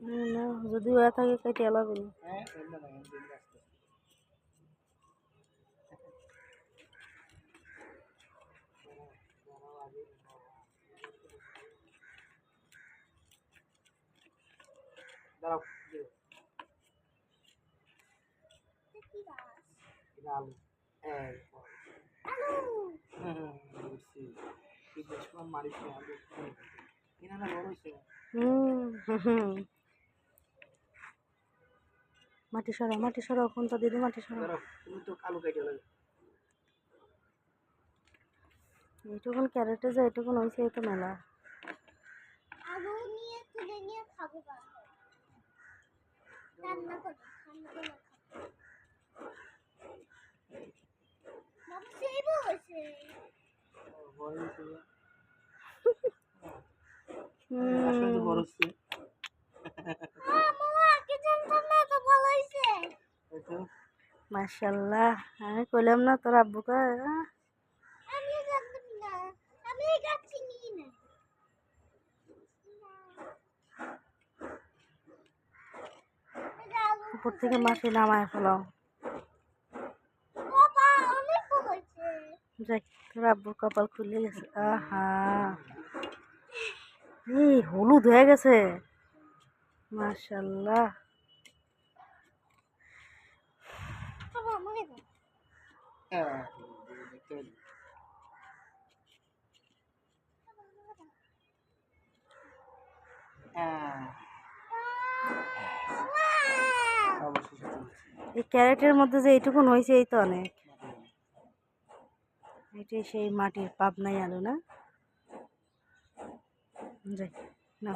না যদি হয়ে থাকে কেটে এলাবো না। মাটি সরাও কোন তো দিদি মাটি সরাও। এইটুকুন ক্যারেটে যায় এইটুকুন হয়েছে এই তো মেলা। মাশাআল্লাহ আমি কইলাম না তোর আব্বুকে উপর থেকে মাটি নামায় ফেলাও। যাক তোর আব্বুর কপাল খুলে গেছে। আহা এই হলুদ হয়ে গেছে মাশাআল্লাহ। এই ক্যারেটের মধ্যে যে এইটুকুন হয়েছে এই তো অনেক। এটাই সেই মাটির পাবনাই আলু না? যাই না।